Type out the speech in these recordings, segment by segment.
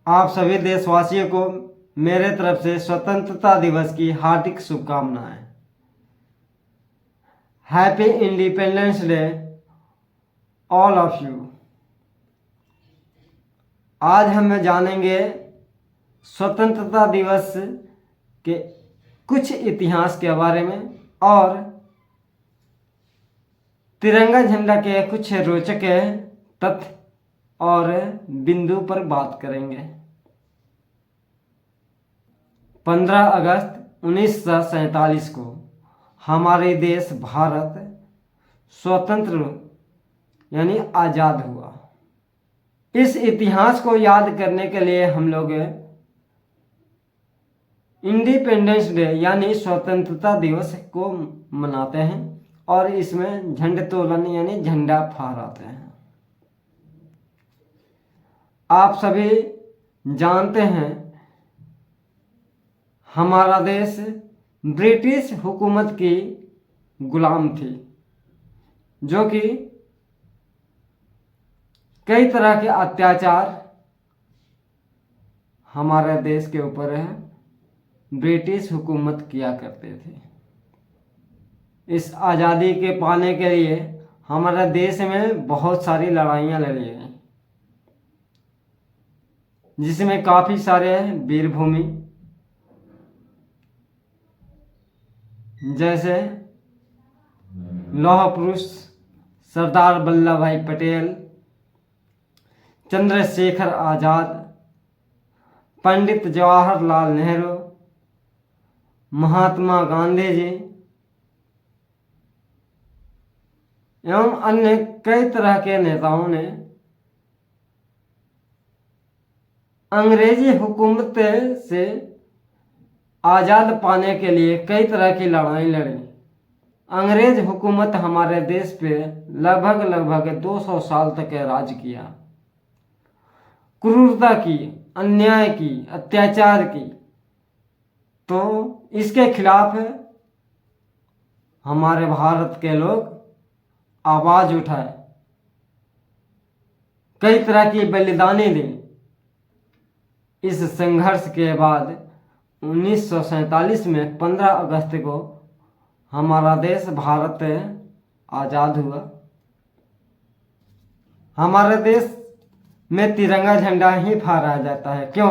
आप सभी देशवासियों को मेरे तरफ से स्वतंत्रता दिवस की हार्दिक शुभकामनाएं। Happy independence day all of you. आज हम जानेंगे स्वतंत्रता दिवस के कुछ इतिहास के बारे में और तिरंगा झंडा के कुछ रोचक तथ्य और बिंदु पर बात करेंगे। 15 अगस्त 1947 को हमारे देश भारत स्वतंत्र यानी आज़ाद हुआ। इस इतिहास को याद करने के लिए हम लोग इंडिपेंडेंस डे यानी स्वतंत्रता दिवस को मनाते हैं और इसमें झंडोत्तोलन यानी झंडा फहराते हैं। आप सभी जानते हैं हमारा देश ब्रिटिश हुकूमत की गुलाम थी, जो कि कई तरह के अत्याचार हमारे देश के ऊपर ब्रिटिश हुकूमत किया करते थे। इस आज़ादी के पाने के लिए हमारे देश में बहुत सारी लड़ाइयाँ लड़ी गई, जिसमें काफ़ी सारे वीरभूमि जैसे लौह पुरुष सरदार वल्लभ भाई पटेल, चंद्रशेखर आज़ाद, पंडित जवाहरलाल नेहरू, महात्मा गांधी जी एवं अन्य कई तरह के नेताओं ने अंग्रेजी हुकूमत से आज़ाद पाने के लिए कई तरह की लड़ाई लड़ी। अंग्रेज हुकूमत हमारे देश पे लगभग 200 साल तक राज किया। क्रूरता की, अन्याय की, अत्याचार की, तो इसके खिलाफ हमारे भारत के लोग आवाज़ उठाए, कई तरह की बलिदानी दी। इस संघर्ष के बाद 1947 में 15 अगस्त को हमारा देश भारत आज़ाद हुआ। हमारे देश में तिरंगा झंडा ही फहराया जाता है। क्यों?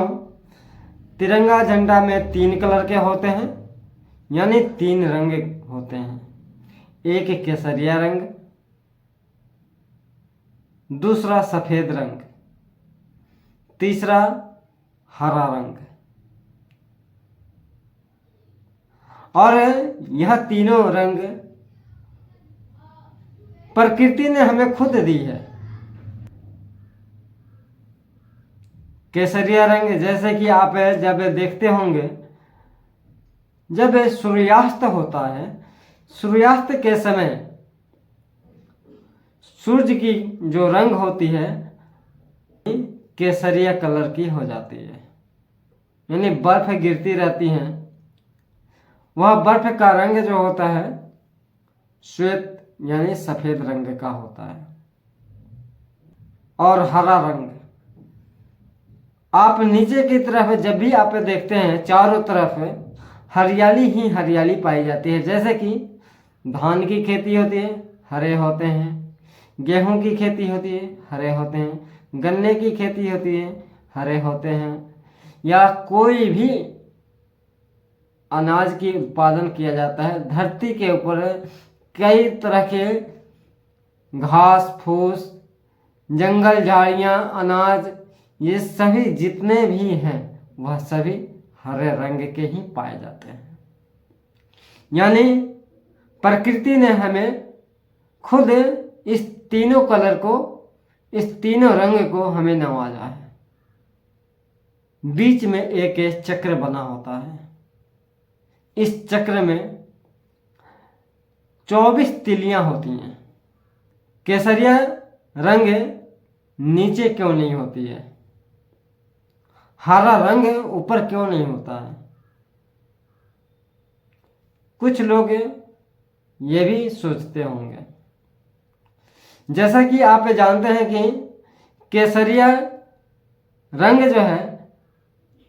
तिरंगा झंडा में 3 कलर के होते हैं, यानी 3 रंग होते हैं। एक केसरिया रंग, दूसरा सफ़ेद रंग, तीसरा हरा रंग। और यह तीनों रंग प्रकृति ने हमें खुद दी है। केसरिया रंग जैसे कि आप जब देखते होंगे, जब सूर्यास्त होता है, सूर्यास्त के समय सूर्य की जो रंग होती है केसरिया कलर की हो जाती है, यानी बर्फ गिरती रहती है। वह बर्फ का रंग जो होता है श्वेत यानी सफ़ेद रंग का होता है। और हरा रंग आप नीचे की तरफ जब भी आप देखते हैं, चारों तरफ हरियाली ही हरियाली पाई जाती है। जैसे कि धान की खेती होती है, हरे होते हैं। गेहूं की खेती होती है, हरे होते हैं। गन्ने की खेती होती है, हरे होते हैं। या कोई भी अनाज की उत्पादन किया जाता है, धरती के ऊपर कई तरह के घास फूस, जंगल झाड़ियाँ, अनाज, ये सभी जितने भी हैं वह सभी हरे रंग के ही पाए जाते हैं। यानी प्रकृति ने हमें खुद इस तीनों कलर को, इस तीनों रंग को हमें नवाजा है। बीच में एक चक्र बना होता है। इस चक्र में 24 तिलियां होती हैं। केसरिया रंग नीचे क्यों नहीं होती है? हरा रंग ऊपर क्यों नहीं होता है? कुछ लोग ये भी सोचते होंगे। जैसा कि आप जानते हैं कि केसरिया रंग जो है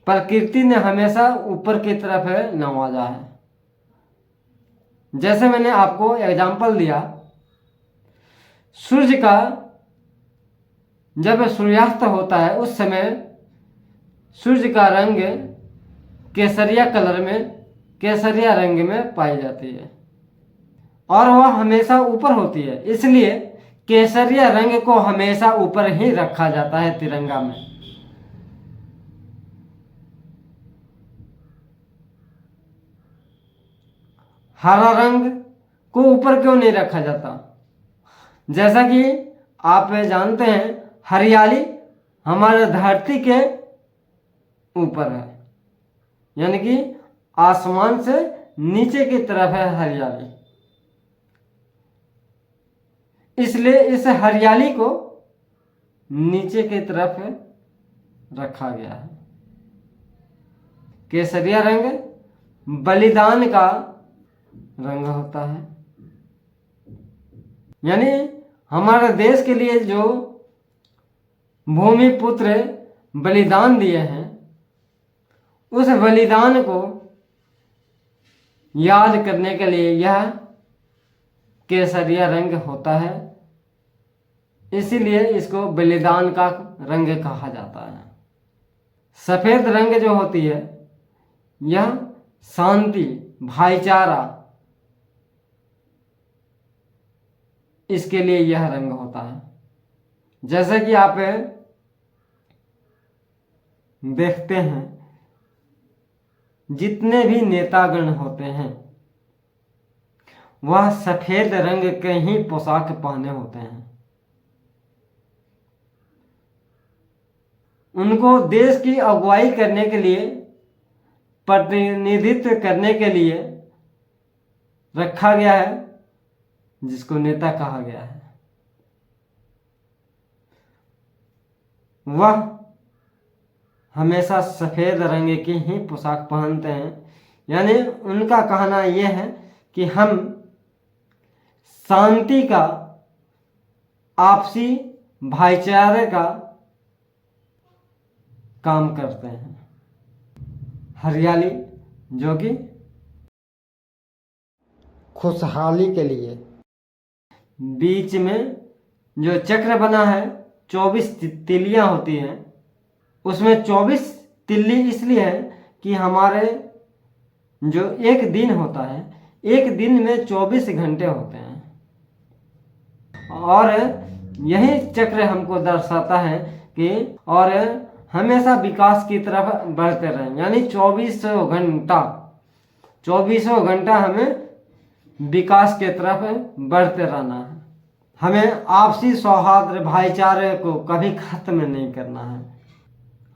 प्रकृति ने हमेशा ऊपर की तरफ नवाजा है। जैसे मैंने आपको एग्जाम्पल दिया, सूर्य का जब सूर्यास्त होता है उस समय सूर्य का रंग केसरिया कलर में, केसरिया रंग में पाई जाती है और वह हमेशा ऊपर होती है, इसलिए केसरिया रंग को हमेशा ऊपर ही रखा जाता है तिरंगा में। हरा रंग को ऊपर क्यों नहीं रखा जाता? जैसा कि आप जानते हैं, हरियाली हमारे धरती के ऊपर है, यानी कि आसमान से नीचे की तरफ है हरियाली, इसलिए इस हरियाली को नीचे की तरफ रखा गया है। केसरिया रंग बलिदान का रंग होता है, यानी हमारे देश के लिए जो भूमि पुत्र बलिदान दिए हैं, उस बलिदान को याद करने के लिए यह केसरिया रंग होता है, इसीलिए इसको बलिदान का रंग कहा जाता है। सफेद रंग जो होती है यह शांति, भाईचारा, इसके लिए यह रंग होता है। जैसे कि आप देखते हैं, जितने भी नेतागण होते हैं वह सफेद रंग के ही पोशाक पहने होते हैं। उनको देश की अगुवाई करने के लिए, प्रतिनिधित्व करने के लिए रखा गया है, जिसको नेता कहा गया है। वह हमेशा सफेद रंग की ही पोशाक पहनते हैं, यानी उनका कहना यह है कि हम शांति का, आपसी भाईचारे का काम करते हैं। हरियाली जो कि खुशहाली के लिए, बीच में जो चक्र बना है 24 तिल्लियां होती हैं, उसमें 24 तिल्ली इसलिए है कि हमारे जो एक दिन होता है, एक दिन में 24 घंटे होते हैं, और यही चक्र हमको दर्शाता है कि और हमेशा विकास की तरफ बढ़ते रहें, यानी 2400 घंटा हमें विकास के तरफ बढ़ते रहना है। हमें आपसी सौहार्द, भाईचारे को कभी खत्म नहीं करना है।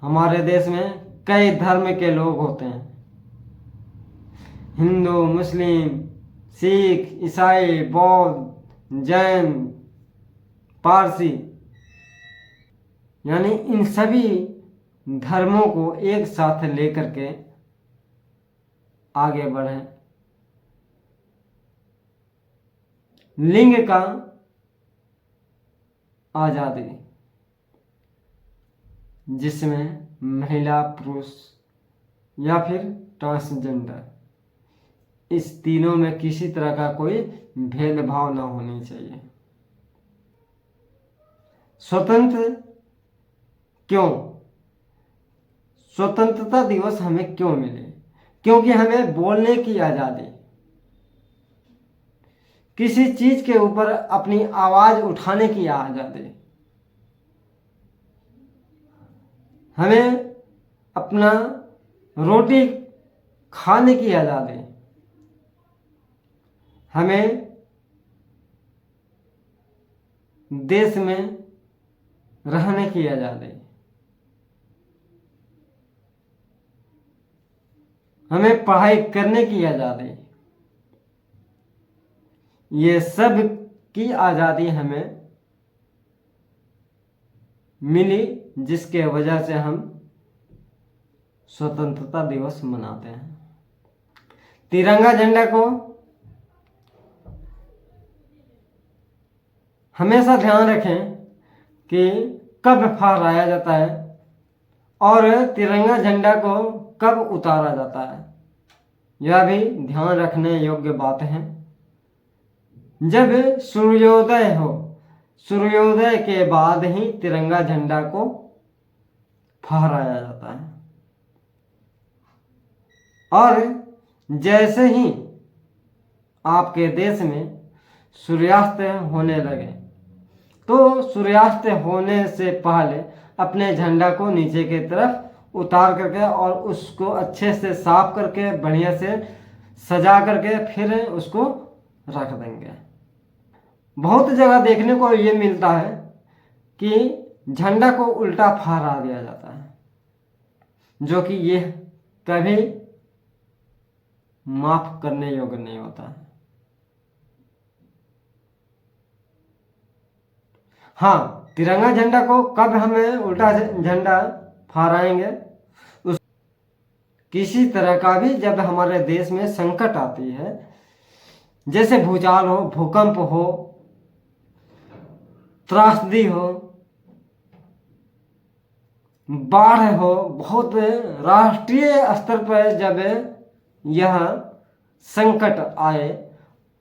हमारे देश में कई धर्म के लोग होते हैं, हिंदू, मुस्लिम, सिख, ईसाई, बौद्ध, जैन, पारसी, यानी इन सभी धर्मों को एक साथ लेकर के आगे बढ़ें। लिंग का आजादी, जिसमें महिला, पुरुष या फिर ट्रांसजेंडर, इस तीनों में किसी तरह का कोई भेदभाव ना होनी चाहिए। स्वतंत्र क्यों? स्वतंत्रता दिवस हमें क्यों मिले? क्योंकि हमें बोलने की आजादी, किसी चीज के ऊपर अपनी आवाज उठाने की आजादी, हमें अपना रोटी खाने की आजादी, हमें देश में रहने की आजादी, हमें पढ़ाई करने की आजादी, ये सब की आजादी हमें मिली, जिसके वजह से हम स्वतंत्रता दिवस मनाते हैं। तिरंगा झंडा को हमेशा ध्यान रखें कि कब फहराया जाता है और तिरंगा झंडा को कब उतारा जाता है, यह भी ध्यान रखने योग्य बात है। जब सूर्योदय हो, सूर्योदय के बाद ही तिरंगा झंडा को फहराया जाता है। और जैसे ही आपके देश में सूर्यास्त होने लगे तो सूर्यास्त होने से पहले अपने झंडा को नीचे की तरफ उतार करके और उसको अच्छे से साफ करके बढ़िया से सजा करके फिर उसको रख देंगे। बहुत जगह देखने को ये मिलता है कि झंडा को उल्टा फहरा दिया जाता है, जो कि ये कभी माफ करने योग्य नहीं होता है। हाँ, तिरंगा झंडा को कब हमें उल्टा झंडा फहराएंगे, उस किसी तरह का भी जब हमारे देश में संकट आती है, जैसे भूचाल हो, भूकंप हो, त्रासदी हो, बाढ़ हो, बहुत राष्ट्रीय स्तर पर जब यह संकट आए,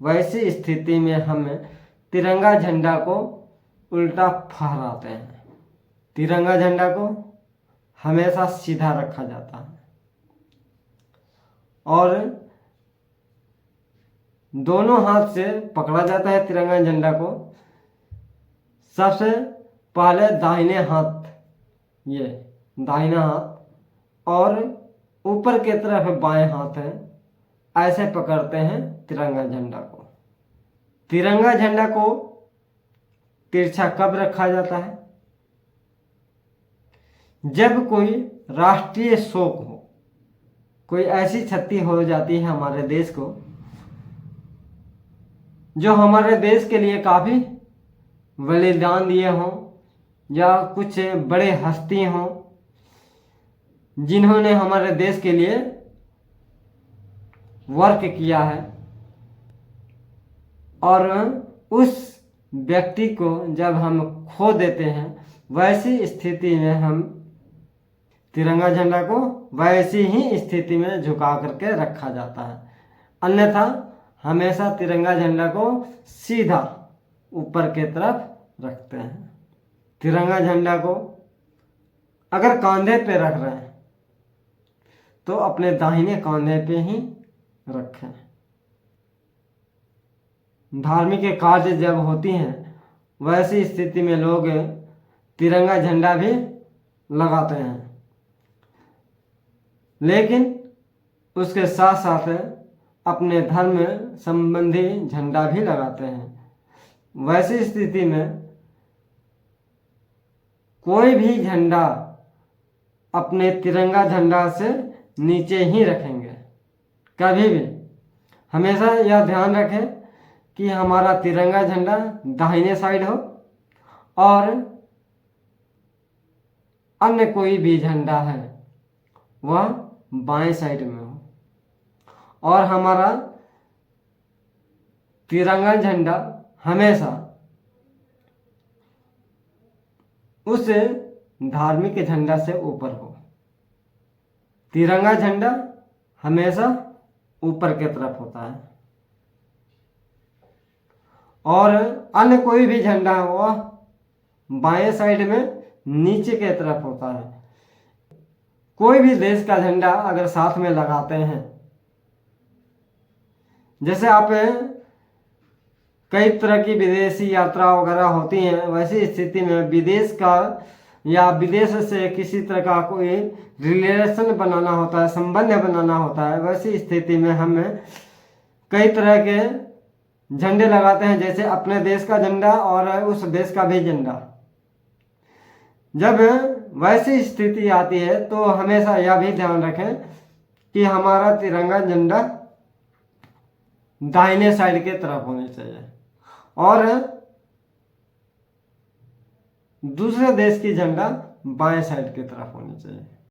वैसी स्थिति में हम तिरंगा झंडा को उल्टा फहराते हैं। तिरंगा झंडा को हमेशा सीधा रखा जाता है और दोनों हाथ से पकड़ा जाता है तिरंगा झंडा को। सबसे पहले दाहिने हाथ, ये दाहिना हाथ और ऊपर की तरफ बाएं हाथ है, ऐसे पकड़ते हैं तिरंगा झंडा को। तिरंगा झंडा को तिरछा कब रखा जाता है, जब कोई राष्ट्रीय शोक हो, कोई ऐसी क्षति हो जाती है हमारे देश को जो हमारे देश के लिए काफी बलिदान दिए हों, या कुछ बड़े हस्ती हों जिन्होंने हमारे देश के लिए वर्क किया है, और उस व्यक्ति को जब हम खो देते हैं, वैसी स्थिति में हम तिरंगा झंडा को वैसी ही स्थिति में झुका करके रखा जाता है। अन्यथा हमेशा तिरंगा झंडा को सीधा ऊपर की तरफ रखते हैं। तिरंगा झंडा को अगर कंधे पे रख रहे हैं तो अपने दाहिने कंधे पे ही रखें। धार्मिक कार्य जब होती हैं, वैसी स्थिति में लोग तिरंगा झंडा भी लगाते हैं, लेकिन उसके साथ साथ अपने धर्म संबंधी झंडा भी लगाते हैं। वैसी स्थिति में कोई भी झंडा अपने तिरंगा झंडा से नीचे ही रखेंगे। कभी भी हमेशा यह ध्यान रखें कि हमारा तिरंगा झंडा दाहिने साइड हो और अन्य कोई भी झंडा है वह बाएं साइड में हो, और हमारा तिरंगा झंडा हमेशा उस धार्मिक झंडा से ऊपर हो। तिरंगा झंडा हमेशा ऊपर की तरफ होता है और अन्य कोई भी झंडा है वह बाएं साइड में नीचे की तरफ होता है। कोई भी देश का झंडा अगर साथ में लगाते हैं, जैसे आप कई तरह की विदेशी यात्रा वगैरह होती हैं, वैसी स्थिति में विदेश का या विदेश से किसी तरह का कोई रिलेशन बनाना होता है, संबंध बनाना होता है, वैसी स्थिति में हम कई तरह के झंडे लगाते हैं, जैसे अपने देश का झंडा और उस देश का भी झंडा। जब वैसी स्थिति आती है तो हमेशा यह भी ध्यान रखें कि हमारा तिरंगा झंडा दाहिने साइड के तरफ होनी चाहिए और दूसरे देश की झंडा बाएं साइड की तरफ होनी चाहिए।